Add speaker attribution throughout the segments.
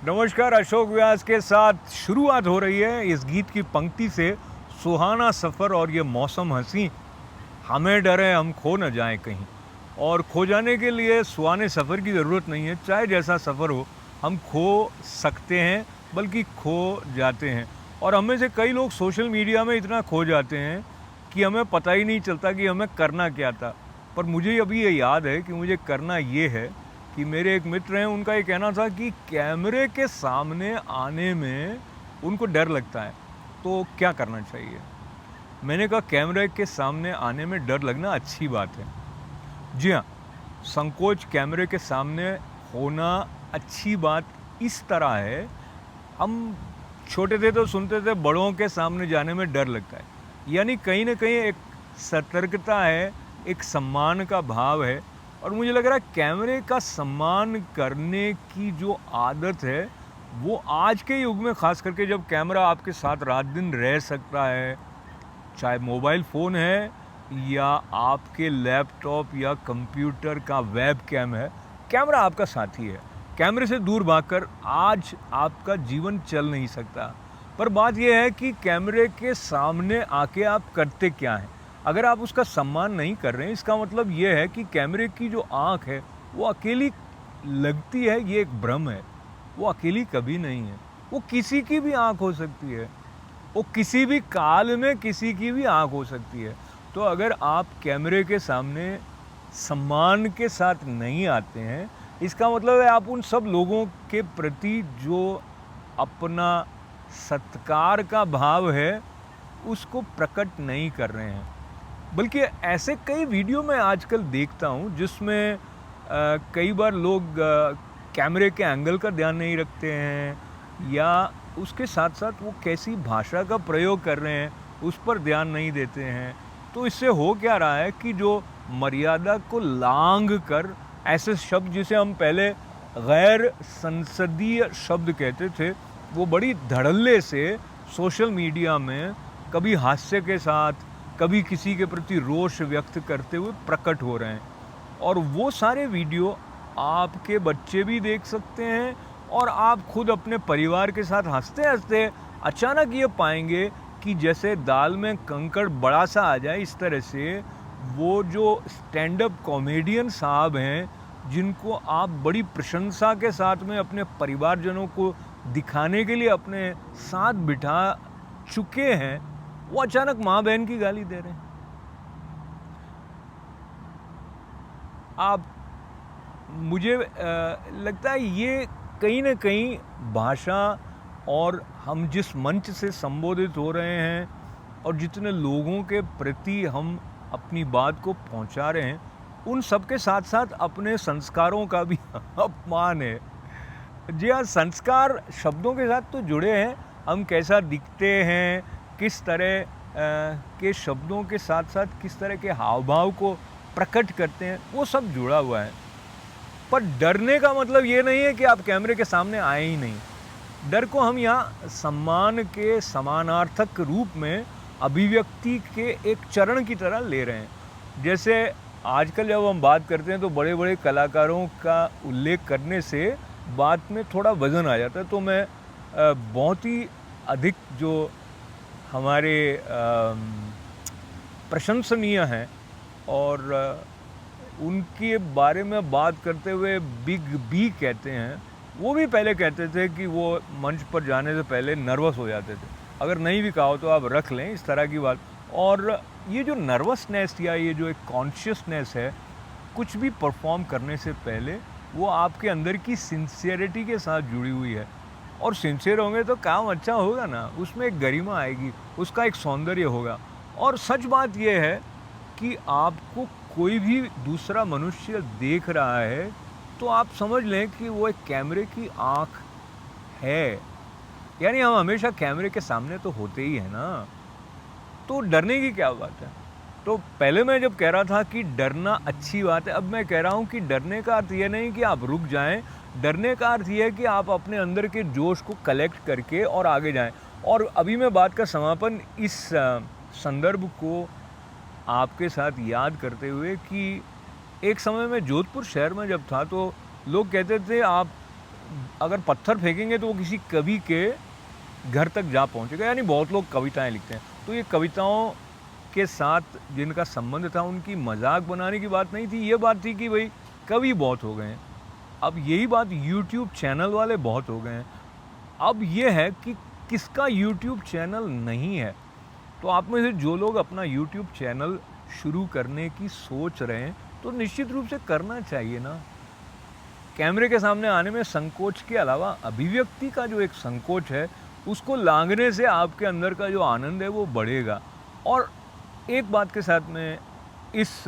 Speaker 1: नमस्कार, अशोक व्यास के साथ शुरुआत हो रही है इस गीत की पंक्ति से। सुहाना सफ़र और ये मौसम हंसी, हमें डर है हम खो न जाएं कहीं। और खो जाने के लिए सुहाने सफ़र की ज़रूरत नहीं है, चाहे जैसा सफ़र हो हम खो सकते हैं, बल्कि खो जाते हैं। और हमें से कई लोग सोशल मीडिया में इतना खो जाते हैं कि हमें पता ही नहीं चलता कि हमें करना क्या था। पर मुझे अभी ये याद है कि मुझे करना ये है कि मेरे एक मित्र हैं, उनका ये कहना था कि कैमरे के सामने आने में उनको डर लगता है, तो क्या करना चाहिए। मैंने कहा कैमरे के सामने आने में डर लगना अच्छी बात है। जी हाँ, संकोच कैमरे के सामने होना अच्छी बात इस तरह है, हम छोटे थे तो सुनते थे बड़ों के सामने जाने में डर लगता है, यानी कहीं ना कहीं एक सतर्कता है, एक सम्मान का भाव है। और मुझे लग रहा है कैमरे का सम्मान करने की जो आदत है वो आज के युग में, ख़ास करके जब कैमरा आपके साथ रात दिन रह सकता है, चाहे मोबाइल फ़ोन है या आपके लैपटॉप या कंप्यूटर का वेब कैम है, कैमरा आपका साथी है। कैमरे से दूर भागकर आज आपका जीवन चल नहीं सकता। पर बात यह है कि कैमरे के सामने आके आप करते क्या हैं। अगर आप उसका सम्मान नहीं कर रहे हैं, इसका मतलब ये है कि कैमरे की जो आँख है वो अकेली लगती है, ये एक भ्रम है। वो अकेली कभी नहीं है, वो किसी की भी आँख हो सकती है, वो किसी भी काल में किसी की भी आँख हो सकती है। तो अगर आप कैमरे के सामने सम्मान के साथ नहीं आते हैं, इसका मतलब है आप उन सब लोगों के प्रति जो अपना सत्कार का भाव है उसको प्रकट नहीं कर रहे हैं। बल्कि ऐसे कई वीडियो मैं आजकल देखता हूँ जिसमें कई बार लोग कैमरे के एंगल का ध्यान नहीं रखते हैं, या उसके साथ साथ वो कैसी भाषा का प्रयोग कर रहे हैं उस पर ध्यान नहीं देते हैं। तो इससे हो क्या रहा है कि जो मर्यादा को लांघ कर ऐसे शब्द जिसे हम पहले गैर संसदीय शब्द कहते थे, वो बड़ी धड़ल्ले से सोशल मीडिया में कभी हास्य के साथ, कभी किसी के प्रति रोष व्यक्त करते हुए प्रकट हो रहे हैं। और वो सारे वीडियो आपके बच्चे भी देख सकते हैं, और आप खुद अपने परिवार के साथ हंसते हंसते अचानक ये पाएंगे कि जैसे दाल में कंकड़ बड़ा सा आ जाए, इस तरह से वो जो स्टैंड अप कॉमेडियन साहब हैं, जिनको आप बड़ी प्रशंसा के साथ में अपने परिवारजनों को दिखाने के लिए अपने साथ बिठा चुके हैं, वो अचानक माँ बहन की गाली दे रहे हैं। आप मुझे लगता है ये कहीं ना कहीं भाषा और हम जिस मंच से संबोधित हो रहे हैं और जितने लोगों के प्रति हम अपनी बात को पहुंचा रहे हैं, उन सब के साथ साथ अपने संस्कारों का भी अपमान है। जी हाँ, संस्कार शब्दों के साथ तो जुड़े हैं, हम कैसा दिखते हैं, किस तरह के शब्दों के साथ साथ किस तरह के हाव भाव को प्रकट करते हैं, वो सब जुड़ा हुआ है। पर डरने का मतलब ये नहीं है कि आप कैमरे के सामने आए ही नहीं। डर को हम यहाँ सम्मान के समानार्थक रूप में अभिव्यक्ति के एक चरण की तरह ले रहे हैं। जैसे आजकल जब हम बात करते हैं तो बड़े बड़े कलाकारों का उल्लेख करने से बात में थोड़ा वज़न आ जाता है। तो मैं बहुत ही अधिक जो हमारे प्रशंसनीय हैं और उनके बारे में बात करते हुए बिग बी कहते हैं, वो भी पहले कहते थे कि वो मंच पर जाने से पहले नर्वस हो जाते थे। अगर नहीं भी कहा हो तो आप रख लें इस तरह की बात। और ये जो नर्वसनेस या ये जो एक कॉन्शियसनेस है कुछ भी परफॉर्म करने से पहले, वो आपके अंदर की सिंसियरिटी के साथ जुड़ी हुई है। और सिंसियर होंगे तो काम अच्छा होगा ना, उसमें एक गरिमा आएगी, उसका एक सौंदर्य होगा। और सच बात यह है कि आपको कोई भी दूसरा मनुष्य देख रहा है तो आप समझ लें कि वो एक कैमरे की आँख है, यानी हम हमेशा कैमरे के सामने तो होते ही हैं ना, तो डरने की क्या बात है। तो पहले मैं जब कह रहा था कि डरना अच्छी बात है, अब मैं कह रहा हूँ कि डरने का अर्थ ये नहीं कि आप रुक जाएं, डरने का अर्थ ये है कि आप अपने अंदर के जोश को कलेक्ट करके और आगे जाएं। और अभी मैं बात का समापन इस संदर्भ को आपके साथ याद करते हुए कि एक समय में जोधपुर शहर में जब था तो लोग कहते थे आप अगर पत्थर फेंकेंगे तो वो किसी कवि के घर तक जा पहुंचेगा। यानी बहुत लोग कविताएं लिखते हैं, तो ये कविताओं के साथ जिनका संबंध था उनकी मजाक बनाने की बात नहीं थी, ये बात थी कि भाई कवि बहुत हो गए हैं। अब यही बात यूट्यूब चैनल वाले बहुत हो गए हैं। अब ये है कि किसका यूट्यूब चैनल नहीं है। तो आप में से जो लोग अपना यूट्यूब चैनल शुरू करने की सोच रहे हैं तो निश्चित रूप से करना चाहिए ना। कैमरे के सामने आने में संकोच के अलावा अभिव्यक्ति का जो एक संकोच है उसको लांघने से आपके अंदर का जो आनंद है वो बढ़ेगा। और एक बात के साथ मैं इस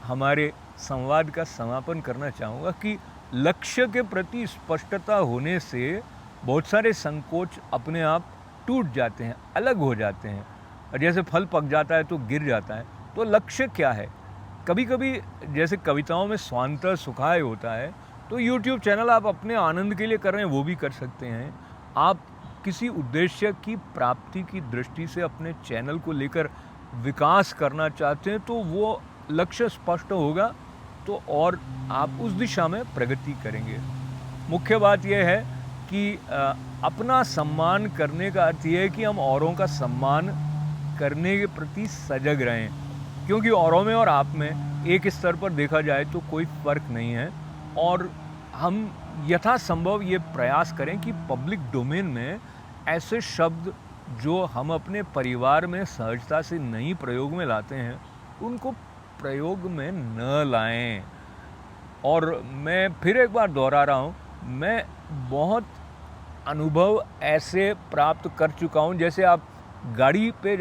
Speaker 1: हमारे संवाद का समापन करना चाहूँगा कि लक्ष्य के प्रति स्पष्टता होने से बहुत सारे संकोच अपने आप टूट जाते हैं, अलग हो जाते हैं। और जैसे फल पक जाता है तो गिर जाता है, तो लक्ष्य क्या है। कभी कभी जैसे कविताओं में स्वांतः सुखाय होता है, तो यूट्यूब चैनल आप अपने आनंद के लिए कर रहे हैं वो भी कर सकते हैं। आप किसी उद्देश्य की प्राप्ति की दृष्टि से अपने चैनल को लेकर विकास करना चाहते हैं तो वो लक्ष्य स्पष्ट होगा तो और आप उस दिशा में प्रगति करेंगे। मुख्य बात यह है कि अपना सम्मान करने का अर्थ ये है कि हम औरों का सम्मान करने के प्रति सजग रहें, क्योंकि औरों में और आप में एक स्तर पर देखा जाए तो कोई फ़र्क नहीं है। और हम यथासंभव ये प्रयास करें कि पब्लिक डोमेन में ऐसे शब्द जो हम अपने परिवार में सहजता से नहीं प्रयोग में लाते हैं उनको प्रयोग में न लाएं। और मैं फिर एक बार दोहरा रहा हूँ, मैं बहुत अनुभव ऐसे प्राप्त कर चुका हूँ। जैसे आप गाड़ी पे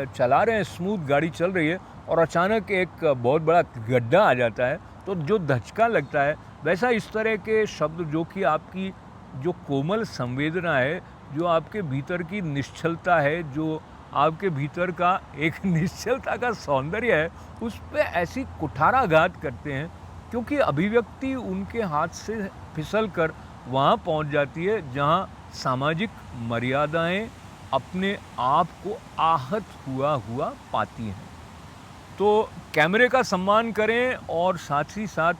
Speaker 1: चला रहे हैं, स्मूथ गाड़ी चल रही है और अचानक एक बहुत बड़ा गड्ढा आ जाता है तो जो धचका लगता है, वैसा इस तरह के शब्द जो कि आपकी जो कोमल संवेदना है, जो आपके भीतर की निश्चलता है, जो आपके भीतर का एक निश्चलता का सौंदर्य है, उस पे ऐसी कुठाराघात करते हैं, क्योंकि अभिव्यक्ति उनके हाथ से फिसल कर वहाँ पहुँच जाती है जहाँ सामाजिक मर्यादाएं अपने आप को आहत हुआ पाती हैं। तो कैमरे का सम्मान करें और साथ ही साथ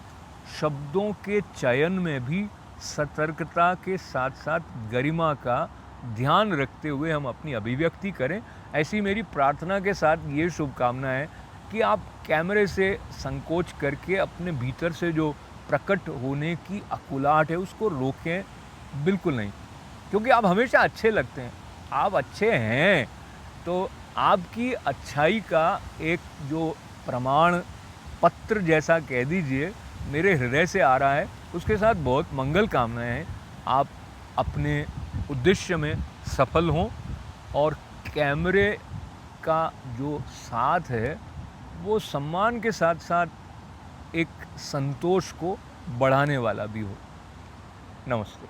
Speaker 1: शब्दों के चयन में भी सतर्कता के साथ साथ गरिमा का ध्यान रखते हुए हम अपनी अभिव्यक्ति करें। ऐसी मेरी प्रार्थना के साथ ये शुभकामना है कि आप कैमरे से संकोच करके अपने भीतर से जो प्रकट होने की अकुलाहट है उसको रोकें बिल्कुल नहीं, क्योंकि आप हमेशा अच्छे लगते हैं, आप अच्छे हैं। तो आपकी अच्छाई का एक जो प्रमाण पत्र जैसा कह दीजिए मेरे हृदय से आ रहा है, उसके साथ बहुत मंगल कामनाएं हैं। आप अपने उद्देश्य में सफल हों और कैमरे का जो साथ है वो सम्मान के साथ साथ एक संतोष को बढ़ाने वाला भी हो। नमस्ते।